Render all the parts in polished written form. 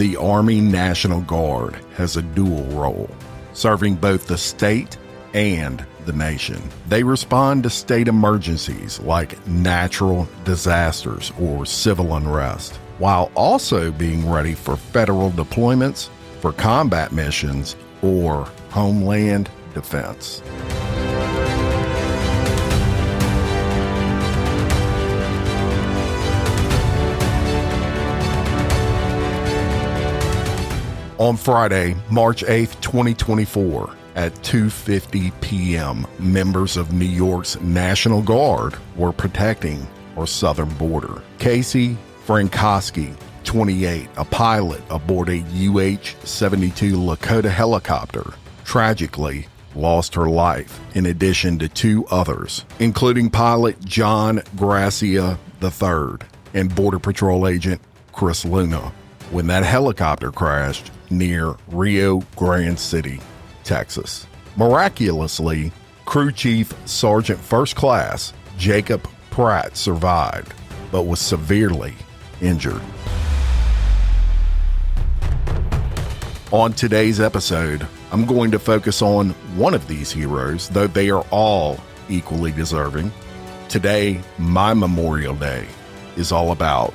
The Army National Guard has a dual role, serving both the state and the nation. They respond to state emergencies like natural disasters or civil unrest, while also being ready for federal deployments, for combat missions, or homeland defense. On Friday, March 8th, 2024, at 2:50 p.m., members of New York's National Guard were protecting our southern border. Casey Frankoski, 28, a pilot aboard a UH-72 Lakota helicopter, tragically lost her life, in addition to two others, including pilot John Gracia III and Border Patrol agent Chris Luna, when that helicopter crashed near Rio Grande City, Texas. Miraculously, Crew Chief Sergeant First Class Jacob Pratt survived, but was severely injured. On today's episode, I'm going to focus on one of these heroes, though they are all equally deserving. Today, my Memorial Day is all about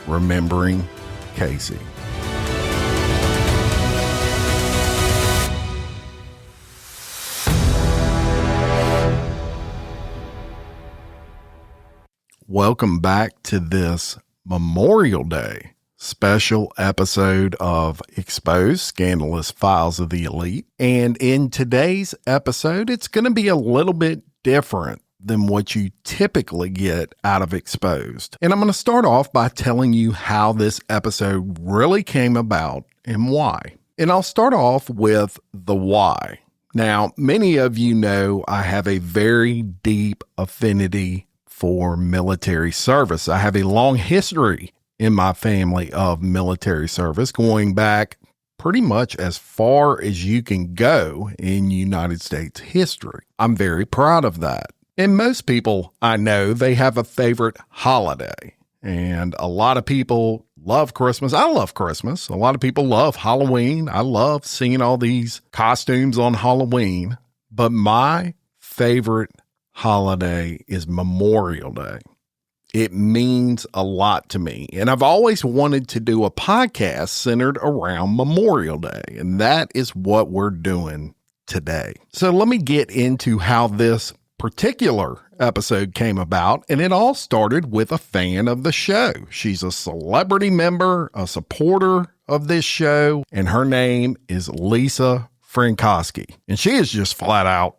remembering Casey. Welcome back to this Memorial Day special episode of Exposed Scandalous Files of the Elite. And in today's episode, it's going to be a little bit different than what you typically get out of Exposed. And I'm going to start off by telling you how this episode really came about and why. And I'll start off with the why. Now, many of you know I have a very deep affinity for military service. I have a long history in my family of military service, going back pretty much as far as you can go in United States history. I'm very proud of that. And most people I know, they have a favorite holiday. And a lot of people love Christmas. I love Christmas. A lot of people love Halloween. I love seeing all these costumes on Halloween. But my favorite holiday is Memorial Day. It means a lot to me. And I've always wanted to do a podcast centered around Memorial Day. And that is what we're doing today. So let me get into how this particular episode came about. And it all started with a fan of the show. She's a celebrity member, a supporter of this show, and her name is Lisa Frankoski. And she is just flat out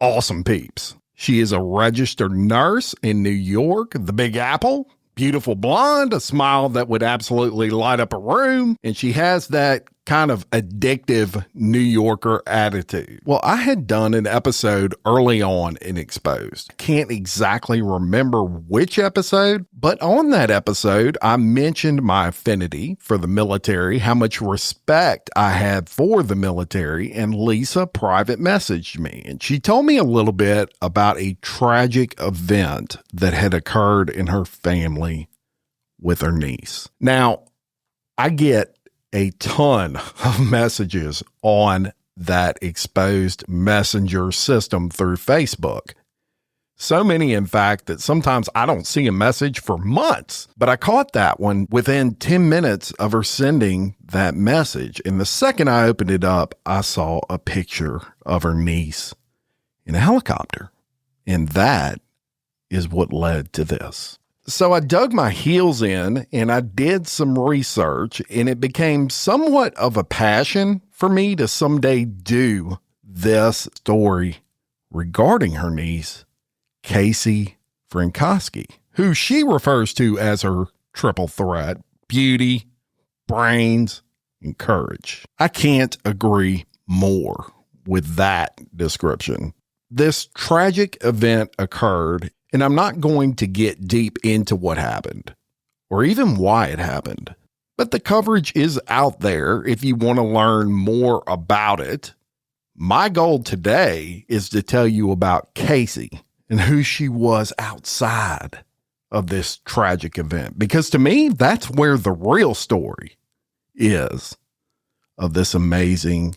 awesome peeps. She is a registered nurse in New York, the Big Apple, beautiful blonde, a smile that would absolutely light up a room, and she has that kind of addictive New Yorker attitude. Well, I had done an episode early on in Exposed. Can't exactly remember which episode, but on that episode, I mentioned my affinity for the military, how much respect I had for the military, and Lisa private messaged me, and she told me a little bit about a tragic event that had occurred in her family with her niece. Now, I get a ton of messages on that Exposed messenger system through Facebook. So many, in fact, that sometimes I don't see a message for months. But I caught that one within 10 minutes of her sending that message. And the second I opened it up, I saw a picture of her niece in a helicopter. And that is what led to this. So I dug my heels in and I did some research, and it became somewhat of a passion for me to someday do this story regarding her niece, Casey Frankoski, who she refers to as her triple threat: beauty, brains, and courage. I can't agree more with that description. This tragic event occurred, and I'm not going to get deep into what happened or even why it happened, but the coverage is out there if you want to learn more about it. My goal today is to tell you about Casey and who she was outside of this tragic event, because to me, that's where the real story is of this amazing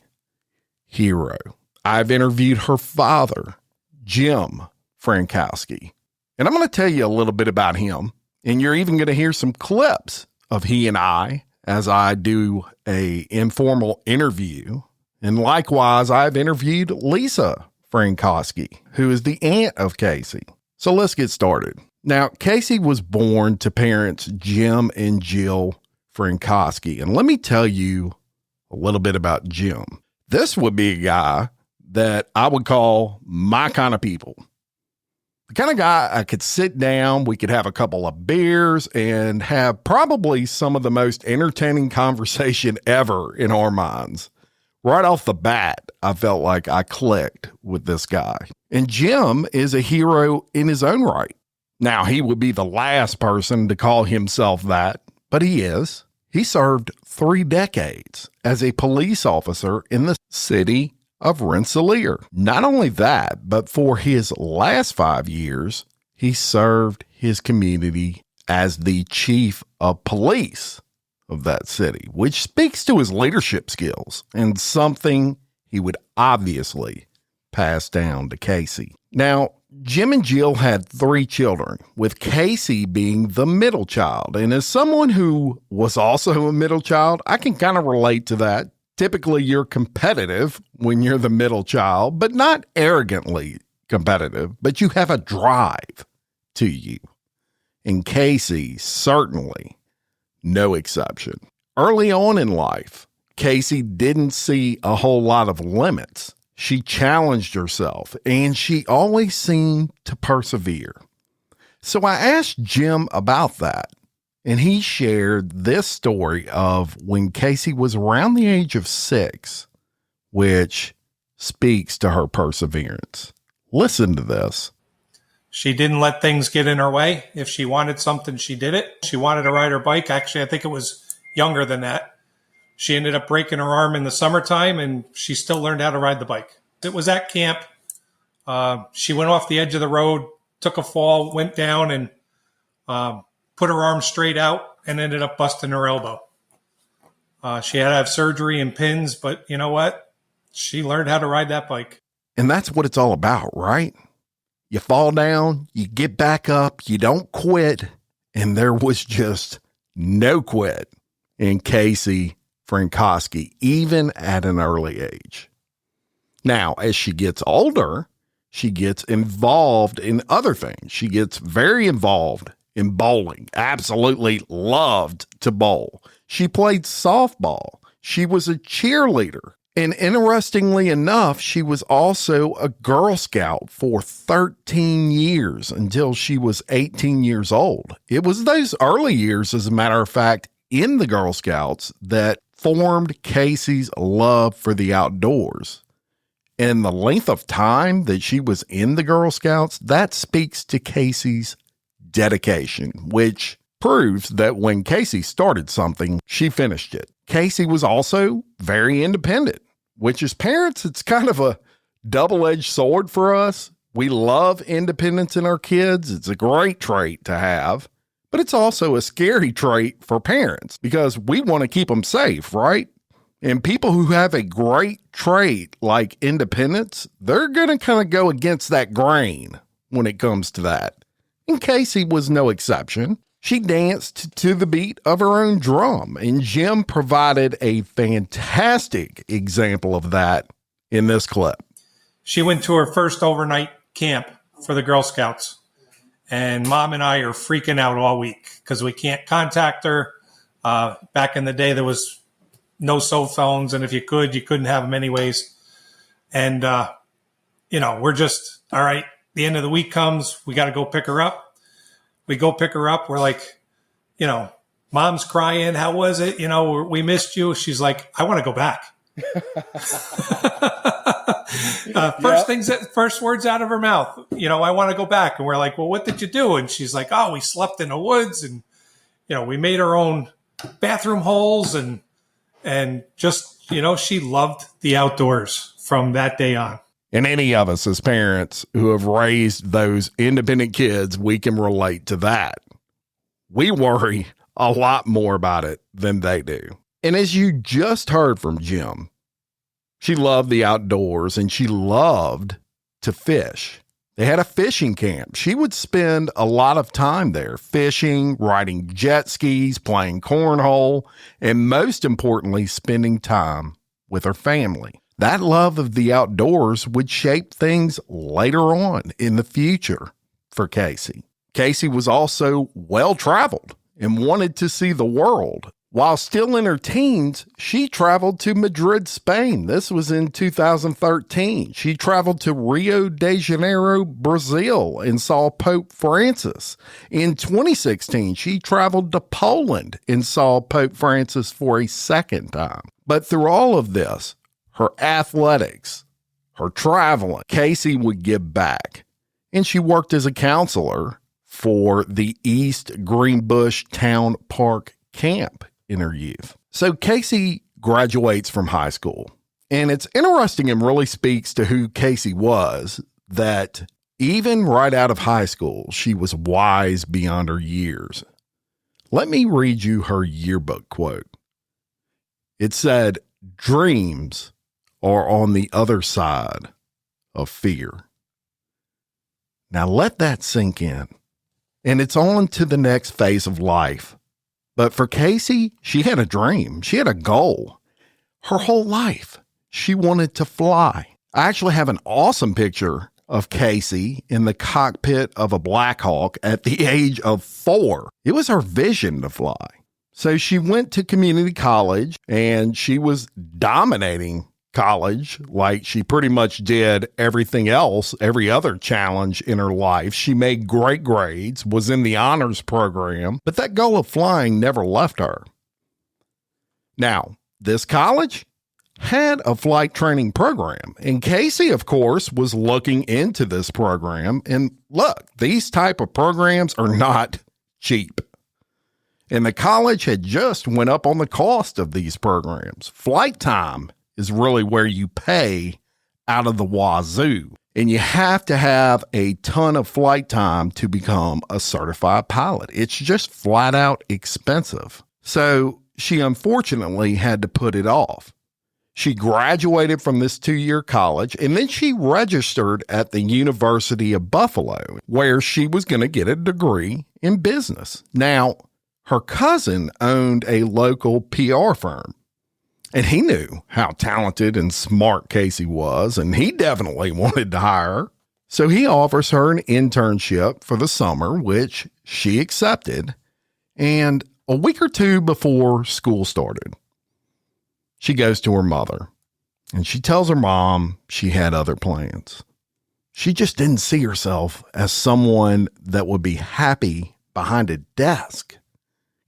hero. I've interviewed her father, Jim Frankoski, and I'm going to tell you a little bit about him, and you're even going to hear some clips of he and I as I do a informal interview. And likewise, I've interviewed Lisa Frankoski, who is the aunt of Casey. So let's get started. Now, Casey was born to parents Jim and Jill Frankoski. And let me tell you a little bit about Jim. This would be a guy that I would call my kind of people. The kind of guy I could sit down, we could have a couple of beers and have probably some of the most entertaining conversation ever in our minds. Right off the bat, I felt like I clicked with this guy. And Jim is a hero in his own right. Now, he would be the last person to call himself that, but he is. He served 3 decades as a police officer in the city of Rensselaer. Not only that, but for his last 5 years, he served his community as the chief of police of that city, which speaks to his leadership skills and something he would obviously pass down to Casey. Now, Jim and Jill had 3 children, with Casey being the middle child. And as someone who was also a middle child, I can kind of relate to that. Typically, you're competitive when you're the middle child, but not arrogantly competitive, but you have a drive to you. And Casey, certainly no exception. Early on in life, Casey didn't see a whole lot of limits. She challenged herself, and she always seemed to persevere. So I asked Jim about that, and he shared this story of when Casey was around the age of 6, which speaks to her perseverance. Listen to this. She didn't let things get in her way. If she wanted something, she did it. She wanted to ride her bike. Actually, I think it was younger than that. She ended up breaking her arm in the summertime, and she still learned how to ride the bike. It was at camp. She went off the edge of the road, took a fall, went down, and put her arm straight out and ended up busting her elbow. She had to have surgery and pins, but you know what? She learned how to ride that bike. And that's what it's all about, right? You fall down, you get back up, you don't quit, and there was just no quit in Casey Frankoski, even at an early age. Now, as she gets older, she gets involved in other things. She gets very involved in bowling, absolutely loved to bowl. She played softball. She was a cheerleader. And interestingly enough, she was also a Girl Scout for 13 years until she was 18 years old. It was those early years, as a matter of fact, in the Girl Scouts that formed Casey's love for the outdoors. And the length of time that she was in the Girl Scouts, that speaks to Casey's dedication, which proves that when Casey started something, she finished it. Casey was also very independent, which as parents, it's kind of a double-edged sword for us. We love independence in our kids. It's a great trait to have, but it's also a scary trait for parents because we want to keep them safe, right? And people who have a great trait like independence, they're going to kind of go against that grain when it comes to that. And Casey was no exception. She danced to the beat of her own drum, and Jim provided a fantastic example of that in this clip. She went to her first overnight camp for the Girl Scouts, and Mom and I are freaking out all week because we can't contact her. Back in the day, there was no cell phones, and if you could, you couldn't have them anyways. And, we're just, all right, the end of the week comes, we got to go pick her up. We go pick her up. We're like, Mom's crying. How was it? We missed you. She's like, I want to go back. First words out of her mouth, I want to go back. And we're like, well, what did you do? And she's like, oh, we slept in the woods and, we made our own bathroom holes and just, she loved the outdoors from that day on. And any of us as parents who have raised those independent kids, we can relate to that. We worry a lot more about it than they do. And as you just heard from Jim, she loved the outdoors and she loved to fish. They had a fishing camp. She would spend a lot of time there fishing, riding jet skis, playing cornhole, and most importantly, spending time with her family. That love of the outdoors would shape things later on in the future for Casey. Casey was also well-traveled and wanted to see the world. While still in her teens, she traveled to Madrid, Spain. This was in 2013. She traveled to Rio de Janeiro, Brazil, and saw Pope Francis. In 2016, she traveled to Poland and saw Pope Francis for a second time. But through all of this, her athletics, her traveling, Casey would give back. And she worked as a counselor for the East Greenbush Town Park Camp in her youth. So Casey graduates from high school. And it's interesting and really speaks to who Casey was that even right out of high school, she was wise beyond her years. Let me read you her yearbook quote. It said, "Dreams are on the other side of fear." Now let that sink in. And it's on to the next phase of life. But for Casey, she had a dream. She had a goal. Her whole life, she wanted to fly. I actually have an awesome picture of Casey in the cockpit of a Black Hawk at the age of 4. It was her vision to fly. So she went to community college and she was dominating college like she pretty much did everything else, every other challenge in her life. She made great grades, was in the honors program, but that goal of flying never left her. Now, this college had a flight training program, and Casey, of course, was looking into this program. And look, these type of programs are not cheap. And the college had just went up on the cost of these programs. Flight time is really where you pay out of the wazoo. And you have to have a ton of flight time to become a certified pilot. It's just flat out expensive. So she unfortunately had to put it off. She graduated from this 2-year college and then she registered at the University of Buffalo, where she was going to get a degree in business. Now, her cousin owned a local PR firm. And he knew how talented and smart Casey was, and he definitely wanted to hire her. So he offers her an internship for the summer, which she accepted. And a week or two before school started, she goes to her mother, and she tells her mom she had other plans. She just didn't see herself as someone that would be happy behind a desk,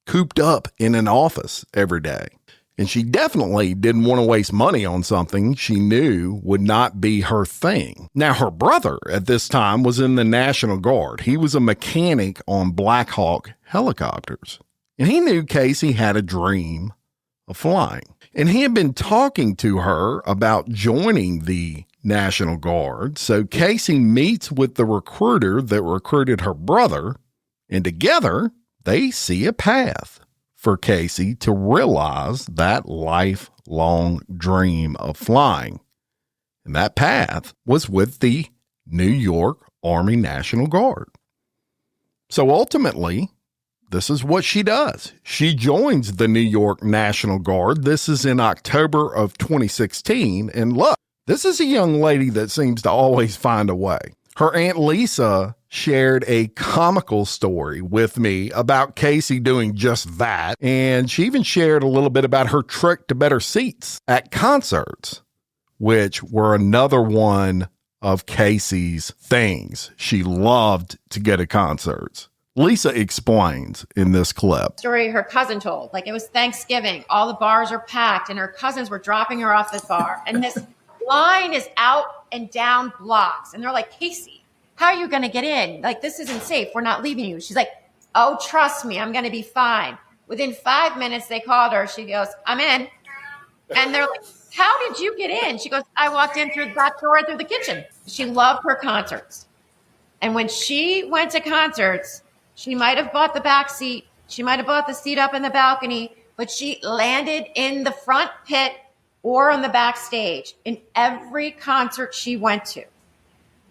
cooped up in an office every day. And she definitely didn't want to waste money on something she knew would not be her thing. Now, her brother at this time was in the National Guard. He was a mechanic on Black Hawk helicopters. And he knew Casey had a dream of flying. And he had been talking to her about joining the National Guard. So Casey meets with the recruiter that recruited her brother. And together, they see a path for Casey to realize that lifelong dream of flying. And that path was with the New York Army National Guard. So ultimately, this is what she does. She joins the New York National Guard. This is in October of 2016. And look, this is a young lady that seems to always find a way. Her Aunt Lisa shared a comical story with me about Casey doing just that. And she even shared a little bit about her trick to better seats at concerts, which were another one of Casey's things. She loved to go to concerts. Lisa explains in this clip. Story her cousin told. Like, it was Thanksgiving. All the bars are packed and her cousins were dropping her off the bar. And this line is out and down blocks. And they're like, "Casey, how are you going to get in? Like, this isn't safe. We're not leaving you." She's like, "Oh, trust me, I'm going to be fine." Within 5 minutes, they called her. She goes, "I'm in." And they're like, "How did you get in?" She goes, "I walked in through the back door right through the kitchen." She loved her concerts. And when she went to concerts, she might have bought the back seat. She might have bought the seat up in the balcony, but she landed in the front pit or on the backstage in every concert she went to.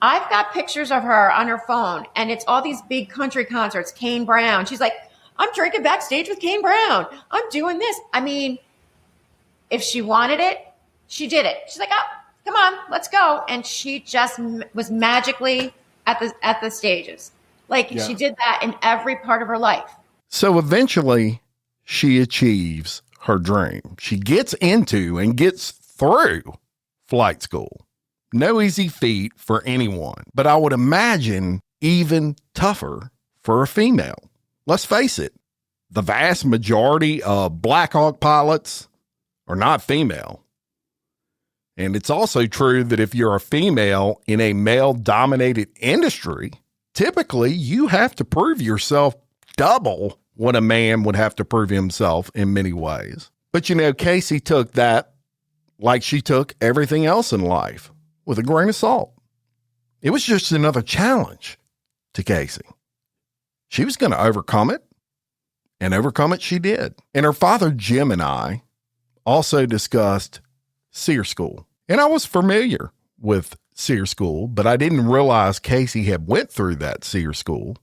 I've got pictures of her on her phone, and it's all these big country concerts, Kane Brown. She's like, I'm drinking backstage with Kane Brown. I'm doing this. I mean, if she wanted it, she did it. She's like, oh, come on, let's go. And she just was magically at the stages. Like she did that in every part of her life. So eventually she achieves her dream. She gets into and gets through flight school. No easy feat for anyone, but I would imagine even tougher for a female. Let's face it, the vast majority of Black Hawk pilots are not female. And it's also true that if you're a female in a male-dominated industry, typically you have to prove yourself double what a man would have to prove himself in many ways. But you know, Casey took that like she took everything else in life, with a grain of salt. It was just another challenge to Casey. She was going to overcome it, and overcome it she did. And her father, Jim, and I also discussed SEER School. And I was familiar with SEER School, but I didn't realize Casey had went through that SEER School.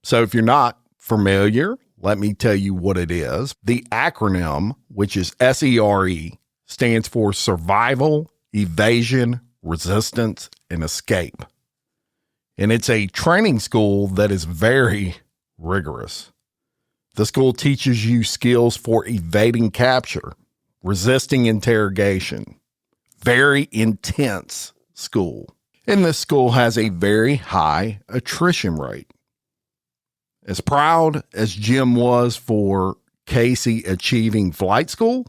So if you're not familiar, let me tell you what it is. The acronym, which is SERE, stands for Survival, Evasion, Resistance, and Escape. And it's a training school that is very rigorous. The school teaches you skills for evading capture, resisting interrogation. Very intense school. And this school has a very high attrition rate. As proud as Jim was for Casey achieving flight school,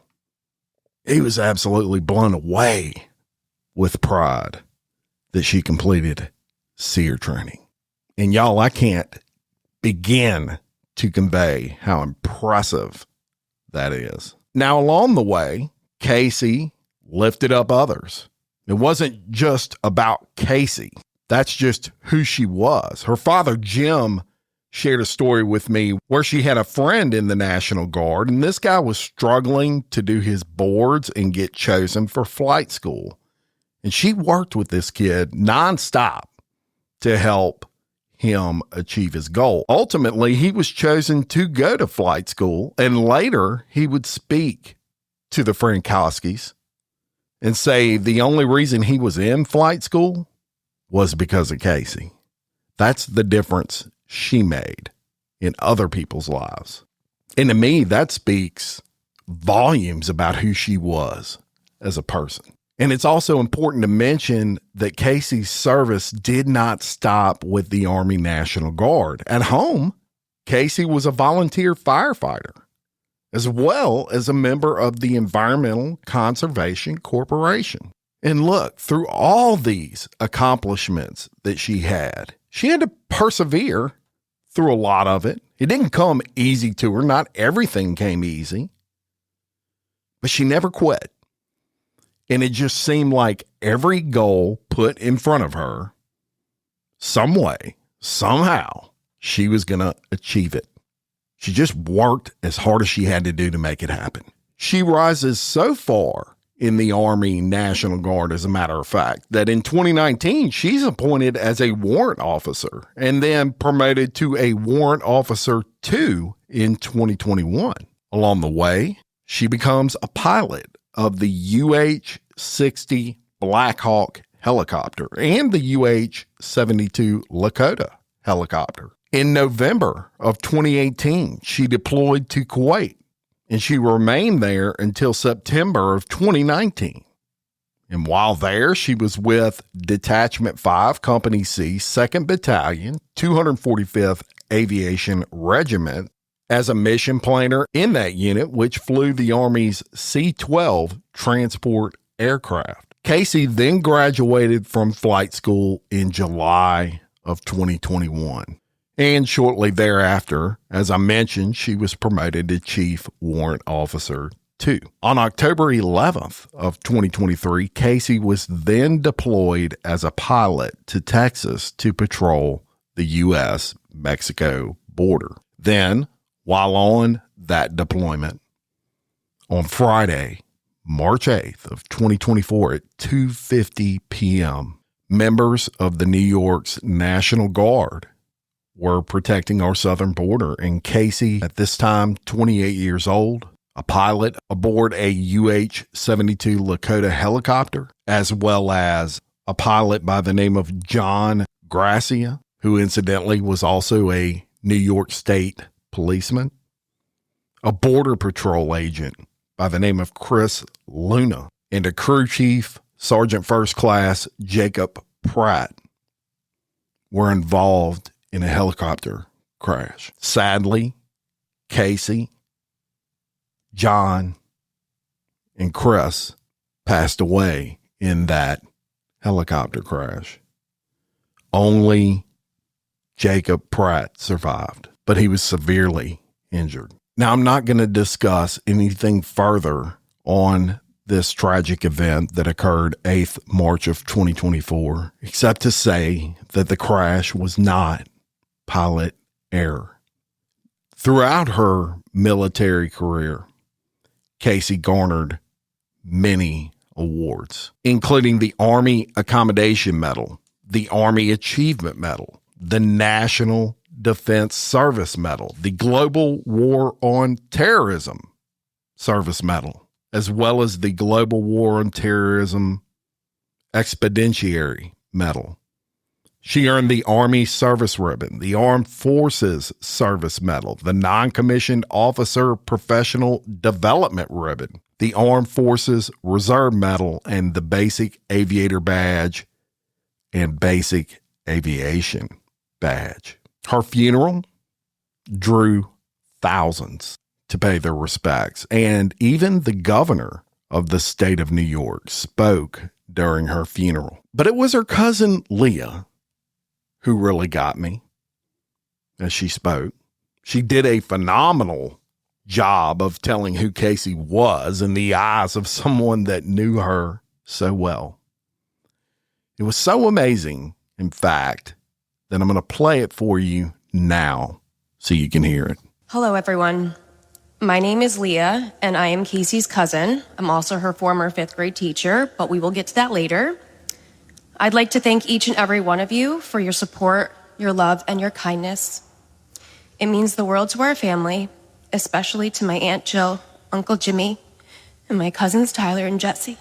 he was absolutely blown away with pride that she completed SEER training. And y'all, I can't begin to convey how impressive that is. Now, along the way, Casey lifted up others. It wasn't just about Casey. That's just who she was. Her father, Jim, shared a story with me where she had a friend in the National Guard, and this guy was struggling to do his boards and get chosen for flight school. And she worked with this kid nonstop to help him achieve his goal. Ultimately, he was chosen to go to flight school, and later he would speak to the Frankoskis and say the only reason he was in flight school was because of Casey. That's the difference she made in other people's lives. And to me, that speaks volumes about who she was as a person. And it's also important to mention that Casey's service did not stop with the Army National Guard. At home, Casey was a volunteer firefighter, as well as a member of the Environmental Conservation Corporation. And look, through all these accomplishments that she had to persevere through a lot of it. It didn't come easy to her. Not everything came easy, but she never quit. And it just seemed like every goal put in front of her, some way, somehow, she was going to achieve it. She just worked as hard as she had to do to make it happen. She rises so far in the Army National Guard, as a matter of fact, that in 2019, she's appointed as a warrant officer and then promoted to a warrant officer 2 in 2021. Along the way, she becomes a pilot of the UH-60 Black Hawk helicopter and the UH-72 Lakota helicopter. In November of 2018, she deployed to Kuwait, and she remained there until September of 2019. And while there, she was with Detachment 5, Company C, 2nd Battalion, 245th Aviation Regiment, as a mission planner in that unit, which flew the Army's C-12 transport aircraft. Casey then graduated from flight school in July of 2021. And shortly thereafter, as I mentioned, she was promoted to Chief Warrant Officer 2. On October 11th of 2023, Casey was then deployed as a pilot to Texas to patrol the U.S.-Mexico border. Then, while on that deployment, On Friday, March 8th of 2024 at 2:50 p.m., members of the New York's National Guard were protecting our southern border, and Casey, at this time 28 years old, a pilot aboard a UH-72 Lakota helicopter, as well as a pilot by the name of John Gracia, who incidentally was also a New York State policeman, a border patrol agent by the name of Chris Luna, and a crew chief, Sergeant First Class Jacob Pratt, were involved in a helicopter crash. Sadly, Casey, John, and Chris passed away in that helicopter crash. Only Jacob Pratt survived, but he was severely injured. Now, I'm not going to discuss anything further on this tragic event that occurred 8th March of 2024, except to say that the crash was not pilot error. Throughout her military career, Casey garnered many awards, including the Army Accommodation Medal, the Army Achievement Medal, the National Defense Service Medal, the Global War on Terrorism Service Medal, as well as the Global War on Terrorism Expeditionary Medal. She earned the Army Service Ribbon, the Armed Forces Service Medal, the Non-Commissioned Officer Professional Development Ribbon, the Armed Forces Reserve Medal, and the Basic Aviator Badge and Basic Aviation Badge. Her funeral drew thousands to pay their respects, and even the governor of the state of New York spoke during her funeral. But it was her cousin Leah who really got me as she spoke. She did a phenomenal job of telling who Casey was in the eyes of someone that knew her so well. It was so amazing, in fact, that I'm going to play it for you now so you can hear it. Hello, everyone. My name is Leah, and I am Casey's cousin. I'm also her former 5th grade teacher, but we will get to that later. I'd like to thank each and every one of you for your support, your love, and your kindness. It means the world to our family, especially to my Aunt Jill, Uncle Jimmy, and my cousins Tyler and Jesse.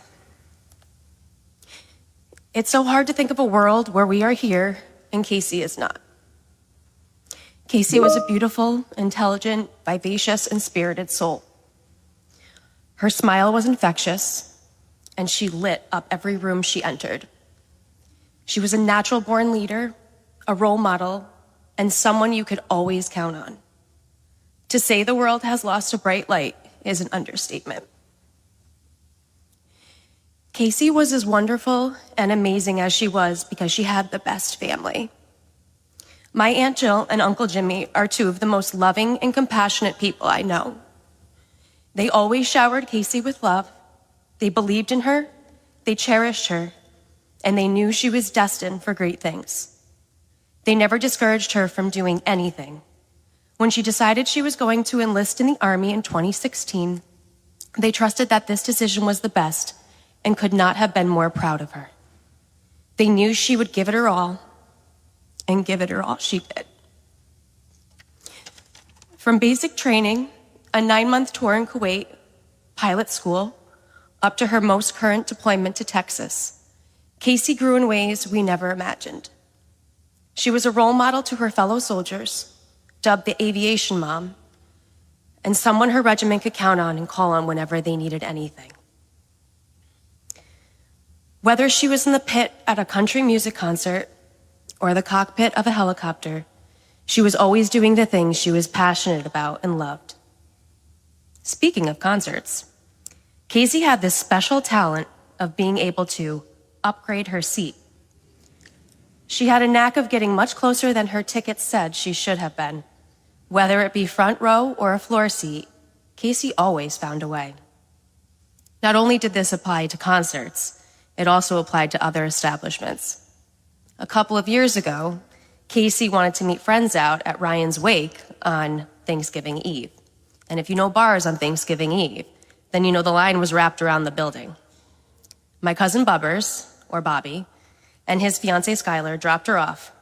It's so hard to think of a world where we are here and Casey is not. Casey was a beautiful, intelligent, vivacious, and spirited soul. Her smile was infectious, and she lit up every room she entered. She was a natural-born leader, a role model, and someone you could always count on. To say the world has lost a bright light is an understatement. Casey was as wonderful and amazing as she was because she had the best family. My Aunt Jill and Uncle Jimmy are two of the most loving and compassionate people I know. They always showered Casey with love. They believed in her, they cherished her, and they knew she was destined for great things. They never discouraged her from doing anything. When she decided she was going to enlist in the Army in 2016, they trusted that this decision was the best and could not have been more proud of her. They knew she would give it her all, and give it her all she did. From basic training, a 9-month tour in Kuwait, pilot school, up to her most current deployment to Texas, Casey grew in ways we never imagined. She was a role model to her fellow soldiers, dubbed the aviation mom, and someone her regiment could count on and call on whenever they needed anything. Whether she was in the pit at a country music concert or the cockpit of a helicopter, she was always doing the things she was passionate about and loved. Speaking of concerts, Casey had this special talent of being able to upgrade her seat. She had a knack of getting much closer than her ticket said she should have been. Whether it be front row or a floor seat, Casey always found a way. Not only did this apply to concerts, it also applied to other establishments. A couple of years ago, Casey wanted to meet friends out at Ryan's wake on Thanksgiving Eve. And if you know bars on Thanksgiving Eve, then you know the line was wrapped around the building. My cousin Bubbers, or Bobby, and his fiancée Skylar dropped her off.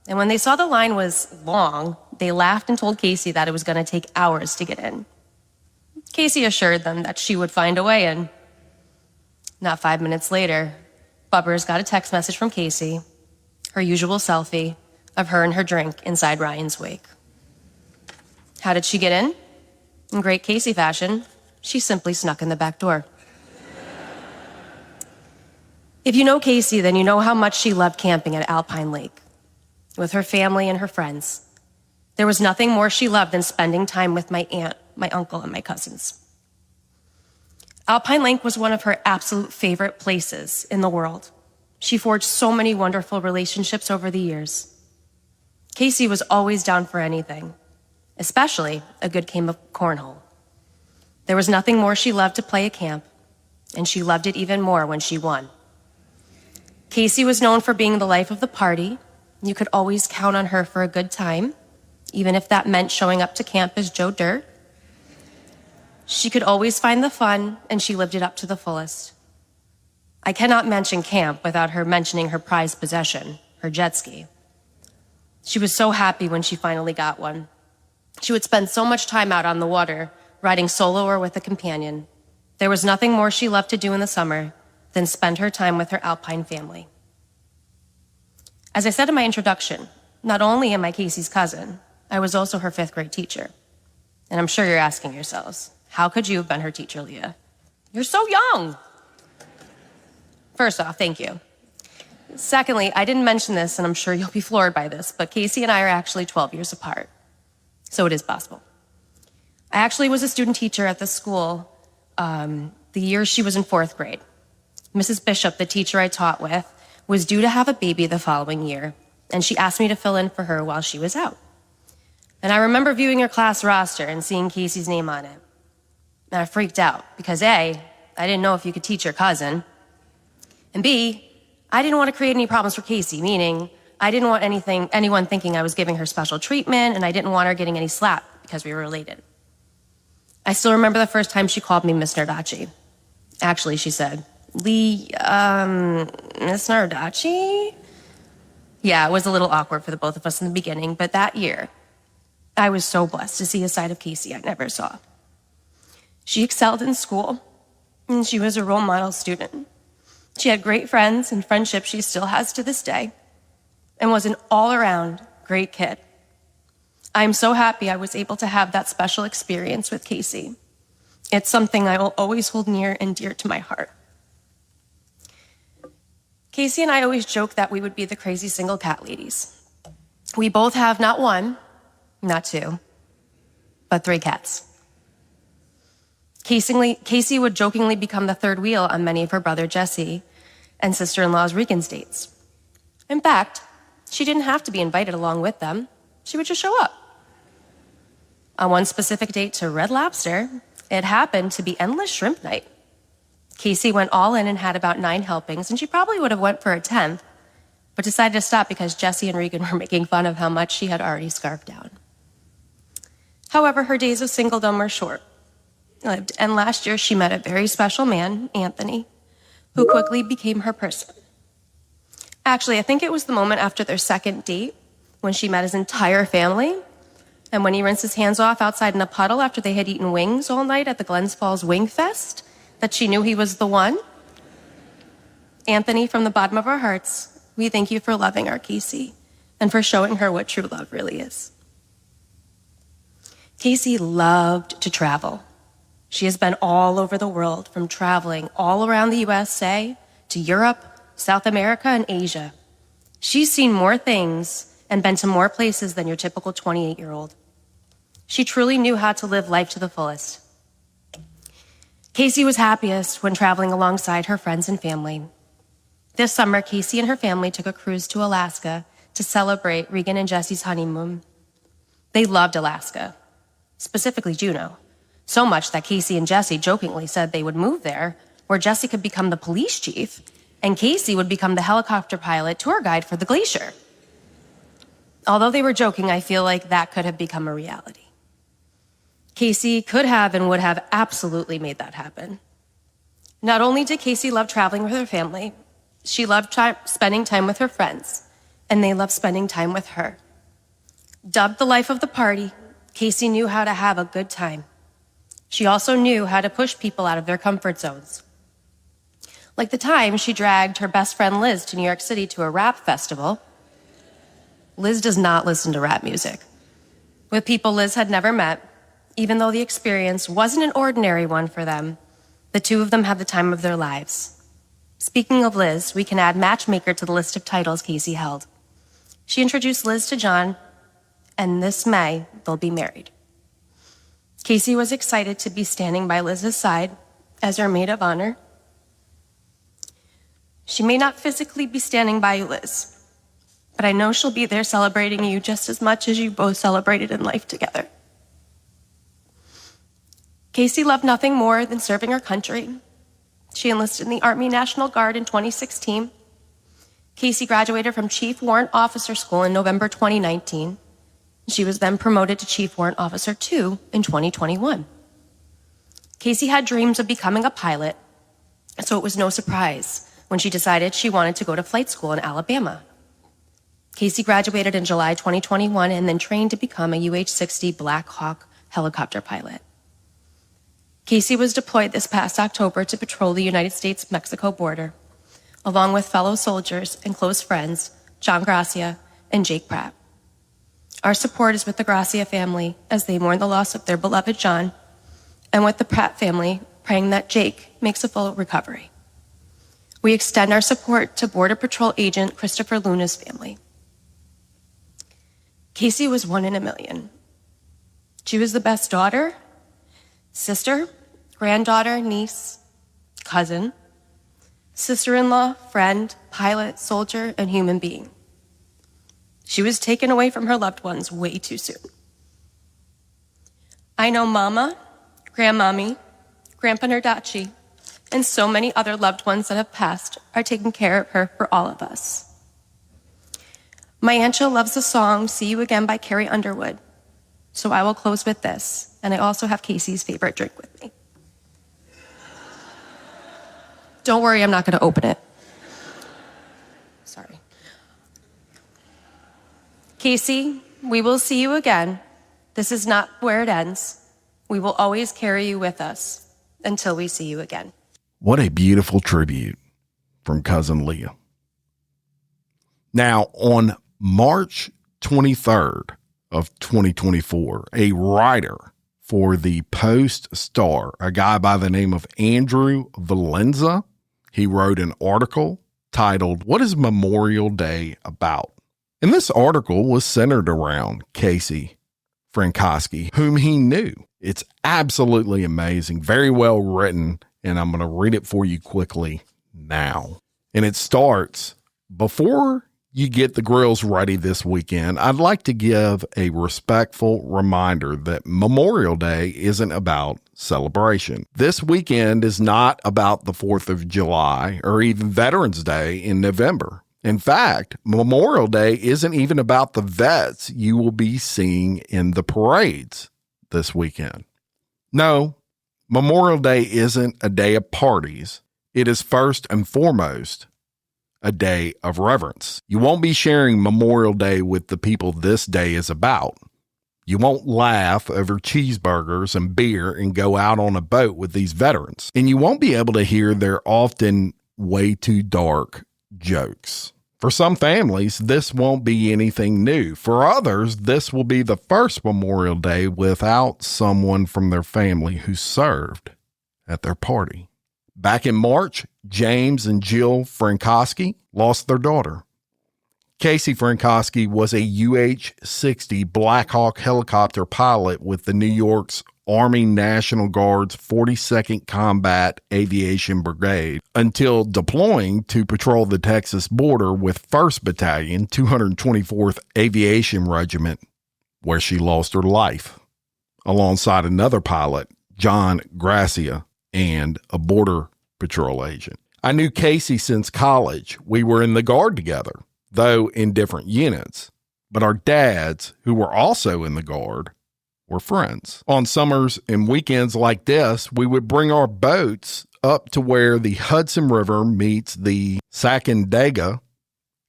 And when they saw the line was long, they laughed and told Casey that it was going to take hours to get in. Casey assured them that she would find a way in. Not 5 minutes later, Bubbers got a text message from Casey, her usual selfie of her and her drink inside Ryan's wake. How did she get in? In great Casey fashion, she simply snuck in the back door. If you know Casey, then you know how much she loved camping at Alpine Lake with her family and her friends. There was nothing more she loved than spending time with my aunt, my uncle, and my cousins. Alpine Lake was one of her absolute favorite places in the world. She forged so many wonderful relationships over the years. Casey was always down for anything, especially a good game of cornhole. There was nothing more she loved to play at camp, and she loved it even more when she won. Casey was known for being the life of the party. You could always count on her for a good time, even if that meant showing up to camp as Joe Dirt. She could always find the fun, and she lived it up to the fullest. I cannot mention camp without her mentioning her prized possession, her jet ski. She was so happy when she finally got one. She would spend so much time out on the water, riding solo or with a companion. There was nothing more she loved to do in the summer than spend her time with her Alpine family. As I said in my introduction, not only am I Casey's cousin, I was also her 5th grade teacher. And I'm sure you're asking yourselves, how could you have been her teacher, Leah? You're so young. First off, thank you. Secondly, I didn't mention this, and I'm sure you'll be floored by this, but Casey and I are actually 12 years apart. So it is possible. I actually was a student teacher at the school the year she was in 4th grade. Mrs. Bishop, the teacher I taught with, was due to have a baby the following year, and she asked me to fill in for her while she was out. And I remember viewing her class roster and seeing Casey's name on it. And I freaked out because A, I didn't know if you could teach your cousin, and B, I didn't want to create any problems for Casey, meaning I didn't want anyone thinking I was giving her special treatment, and I didn't want her getting any slap because we were related. I still remember the first time she called me Miss Nardacci. Actually, she said, Miss Nardacci? Yeah, it was a little awkward for the both of us in the beginning, but that year, I was so blessed to see a side of Casey I never saw. She excelled in school, and she was a role model student. She had great friends and friendships she still has to this day, and was an all-around great kid. I'm so happy I was able to have that special experience with Casey. It's something I will always hold near and dear to my heart. Casey and I always joke that we would be the crazy single cat ladies. We both have not 1, not 2, but 3 cats. Casey would jokingly become the 3rd wheel on many of her brother Jesse and sister-in-law's Regan's dates. In fact, she didn't have to be invited along with them. She would just show up. On one specific date to Red Lobster, it happened to be endless shrimp night. Casey went all in and had about 9 helpings, and she probably would have went for a 10th, but decided to stop because Jesse and Regan were making fun of how much she had already scarfed down. However, her days of singledom were short. And last year, she met a very special man, Anthony, who quickly became her person. Actually, I think it was the moment after their 2nd date when she met his entire family, and when he rinsed his hands off outside in a puddle after they had eaten wings all night at the Glens Falls Wing Fest, that she knew he was the one. Anthony, from the bottom of our hearts, we thank you for loving our Casey and for showing her what true love really is. Casey loved to travel. She has been all over the world, from traveling all around the USA to Europe, South America, and Asia. She's seen more things and been to more places than your typical 28-year-old. She truly knew how to live life to the fullest. Casey was happiest when traveling alongside her friends and family. This summer, Casey and her family took a cruise to Alaska to celebrate Regan and Jesse's honeymoon. They loved Alaska, specifically Juneau, so much that Casey and Jesse jokingly said they would move there, where Jesse could become the police chief and Casey would become the helicopter pilot tour guide for the glacier. Although they were joking, I feel like that could have become a reality. Casey could have and would have absolutely made that happen. Not only did Casey love traveling with her family, she loved spending time with her friends, and they loved spending time with her. Dubbed the life of the party, Casey knew how to have a good time. She also knew how to push people out of their comfort zones. Like the time she dragged her best friend Liz to New York City to a rap festival. Liz does not listen to rap music. With people Liz had never met, even though the experience wasn't an ordinary one for them, the two of them had the time of their lives. Speaking of Liz, we can add matchmaker to the list of titles Casey held. She introduced Liz to John, and this May, they'll be married. Casey was excited to be standing by Liz's side as her maid of honor. She may not physically be standing by you, Liz, but I know she'll be there celebrating you just as much as you both celebrated in life together. Casey loved nothing more than serving her country. She enlisted in the Army National Guard in 2016. Casey graduated from Chief Warrant Officer School in November 2019. She was then promoted to Chief Warrant Officer 2 in 2021. Casey had dreams of becoming a pilot, so it was no surprise when she decided she wanted to go to flight school in Alabama. Casey graduated in July 2021 and then trained to become a UH-60 Black Hawk helicopter pilot. Casey was deployed this past October to patrol the United States-Mexico border, along with fellow soldiers and close friends, John Gracia and Jake Pratt. Our support is with the Gracia family as they mourn the loss of their beloved John, and with the Pratt family, praying that Jake makes a full recovery. We extend our support to Border Patrol agent Christopher Luna's family. Casey was one in a million. She was the best daughter, sister, granddaughter, niece, cousin, sister-in-law, friend, pilot, soldier, and human being. She was taken away from her loved ones way too soon. I know Mama, Grandmommy, Grandpa Nerdachi, and so many other loved ones that have passed are taking care of her for all of us. My Aunt Jill loves the song See You Again by Carrie Underwood, so I will close with this, and I also have Casey's favorite drink with me. Don't worry, I'm not going to open it. Sorry. Casey, we will see you again. This is not where it ends. We will always carry you with us until we see you again. What a beautiful tribute from Cousin Leah. Now, on March 23rd of 2024, a writer for the Post-Star, a guy by the name of Andrew Valenza, he wrote an article titled, "What is Memorial Day About?" And this article was centered around Casey Frankoski, whom he knew. It's absolutely amazing, very well written, and I'm going to read it for you quickly now. And it starts, before you get the grills ready this weekend, I'd like to give a respectful reminder that Memorial Day isn't about celebration. This weekend is not about the 4th of July or even Veterans Day in November. In fact, Memorial Day isn't even about the vets you will be seeing in the parades this weekend. No, Memorial Day isn't a day of parties. It is first and foremost a day of reverence. You won't be sharing Memorial Day with the people this day is about. You won't laugh over cheeseburgers and beer and go out on a boat with these veterans. And you won't be able to hear their often way too dark jokes. For some families, this won't be anything new. For others, this will be the first Memorial Day without someone from their family who served at their party. Back in March, James and Jill Frankoski lost their daughter. Casey Frankoski was a UH-60 Black Hawk helicopter pilot with the New York's Army National Guard's 42nd Combat Aviation Brigade until deploying to patrol the Texas border with 1st Battalion, 224th Aviation Regiment, where she lost her life, alongside another pilot, John Gracia, and a Border Patrol agent. I knew Casey since college. We were in the Guard together, though in different units. But our dads, who were also in the Guard, were friends. On summers and weekends like this, we would bring our boats up to where the Hudson River meets the Sacandaga,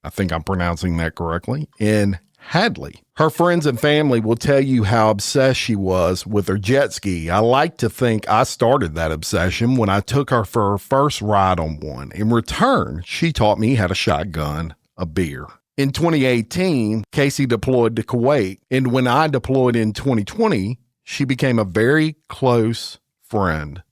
I think I'm pronouncing that correctly, in Hadley. Her friends and family will tell you how obsessed she was with her jet ski. I like to think I started that obsession when I took her for her first ride on one. In return, she taught me how to shotgun a beer. In 2018, Casey deployed to Kuwait, and when I deployed in 2020, she became a very close friend.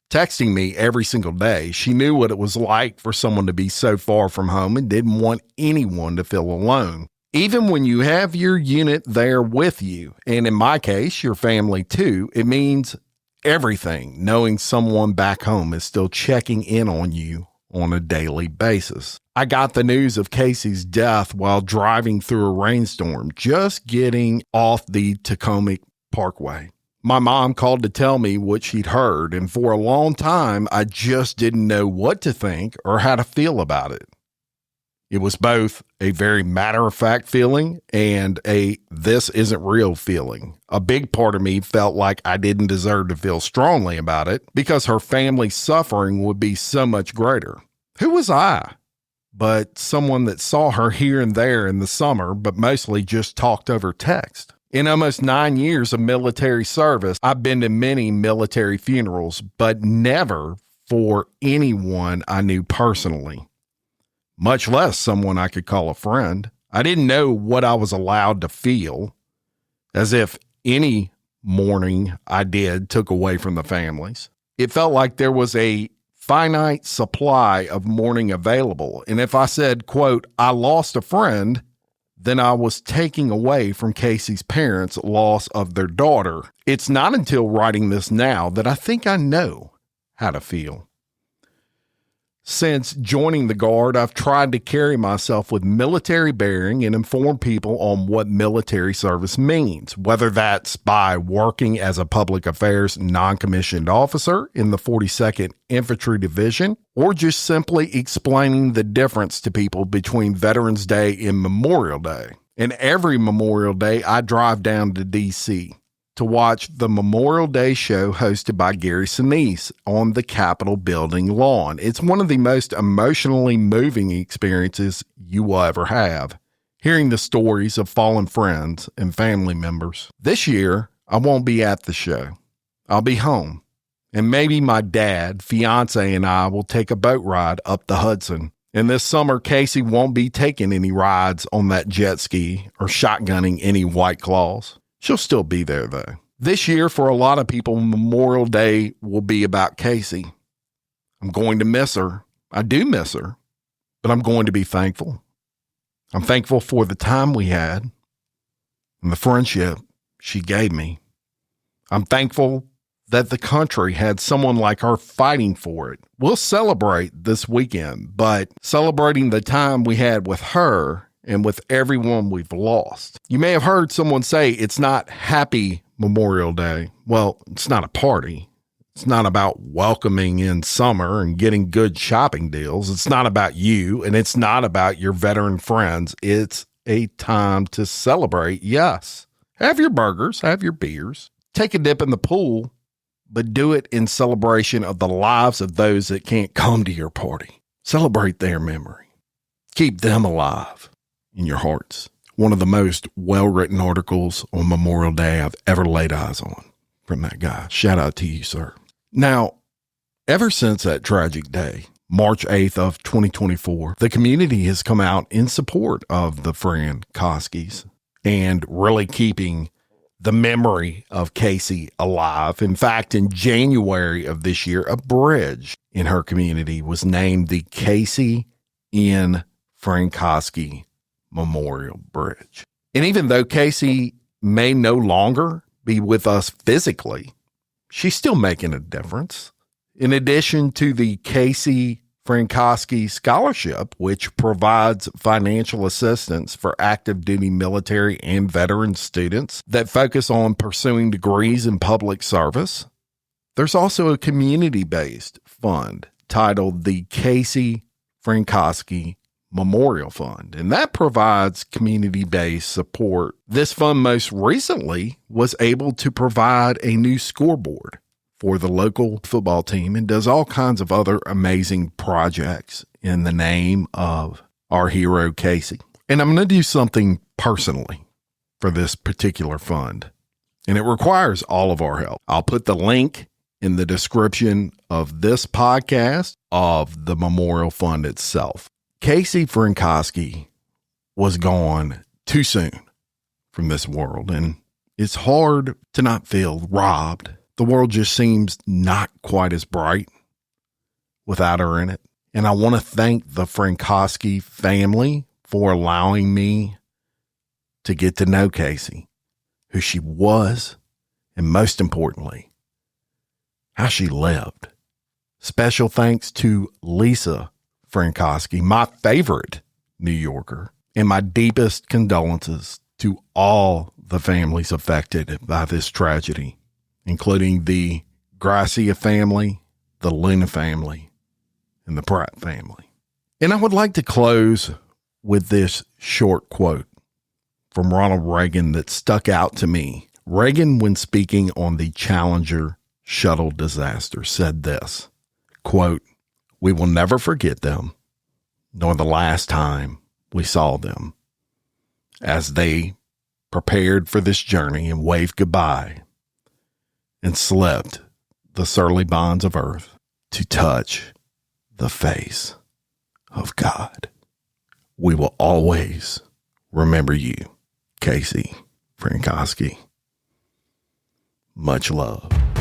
Texting me every single day, she knew what it was like for someone to be so far from home and didn't want anyone to feel alone. Even when you have your unit there with you, and in my case, your family too, it means everything knowing someone back home is still checking in on you on a daily basis. I got the news of Casey's death while driving through a rainstorm, just getting off the Tacoma Parkway. My mom called to tell me what she'd heard, and for a long time, I just didn't know what to think or how to feel about it. It was both a very matter-of-fact feeling and a this isn't real feeling. A big part of me felt like I didn't deserve to feel strongly about it because her family's suffering would be so much greater. Who was I? But someone that saw her here and there in the summer, but mostly just talked over text. In almost 9 years of military service, I've been to many military funerals, but never for anyone I knew personally, much less someone I could call a friend. I didn't know what I was allowed to feel, as if any mourning I did took away from the families. It felt like there was a finite supply of mourning available, and if I said, quote, I lost a friend, then I was taking away from Casey's parents' loss of their daughter. It's not until writing this now that I think I know how to feel. Since joining the Guard, I've tried to carry myself with military bearing and inform people on what military service means, whether that's by working as a public affairs non-commissioned officer in the 42nd Infantry Division, or just simply explaining the difference to people between Veterans Day and Memorial Day. And every Memorial Day, I drive down to D.C. to watch the Memorial Day show hosted by Gary Sinise on the Capitol building lawn. It's one of the most emotionally moving experiences you will ever have, hearing the stories of fallen friends and family members. This year, I won't be at the show. I'll be home, and maybe my dad, fiance, and I will take a boat ride up the Hudson. And this summer, Casey won't be taking any rides on that jet ski or shotgunning any White Claws. She'll still be there, though. This year, for a lot of people, Memorial Day will be about Casey. I'm going to miss her. I do miss her, but I'm going to be thankful. I'm thankful for the time we had and the friendship she gave me. I'm thankful that the country had someone like her fighting for it. We'll celebrate this weekend, but celebrating the time we had with her and with everyone we've lost. You may have heard someone say it's not Happy Memorial Day. Well, it's not a party. It's not about welcoming in summer and getting good shopping deals. It's not about you, and it's not about your veteran friends. It's a time to celebrate, yes. Have your burgers, have your beers, take a dip in the pool, but do it in celebration of the lives of those that can't come to your party. Celebrate their memory. Keep them alive in your hearts. One of the most well-written articles on Memorial Day I've ever laid eyes on from that guy. Shout out to you, sir. Now, ever since that tragic day, March 8th of 2024, the community has come out in support of the Frankoskis and really keeping the memory of Casey alive. In fact, in January of this year, a bridge in her community was named the Casey N. Frankoski Memorial Bridge. And even though Casey may no longer be with us physically, she's still making a difference. In addition to the Casey Frankoski Scholarship, which provides financial assistance for active duty military and veteran students that focus on pursuing degrees in public service, there's also a community-based fund titled the Casey Frankoski Memorial Fund, and that provides community-based support. This fund most recently was able to provide a new scoreboard for the local football team and does all kinds of other amazing projects in the name of our hero, Casey. And I'm going to do something personally for this particular fund, and it requires all of our help. I'll put the link in the description of this podcast of the Memorial Fund itself. Casey Frankoski was gone too soon from this world, and it's hard to not feel robbed. The world just seems not quite as bright without her in it. And I want to thank the Frankoski family for allowing me to get to know Casey, who she was, and most importantly, how she lived. Special thanks to Lisa Frankoski, my favorite New Yorker, and my deepest condolences to all the families affected by this tragedy, including the Gracia family, the Luna family, and the Pratt family. And I would like to close with this short quote from Ronald Reagan that stuck out to me. Reagan, when speaking on the Challenger shuttle disaster, said this, quote, "We will never forget them, nor the last time we saw them, as they prepared for this journey and waved goodbye and slipped the surly bonds of earth to touch the face of God. We will always remember you, Casey Frankoski. Much love."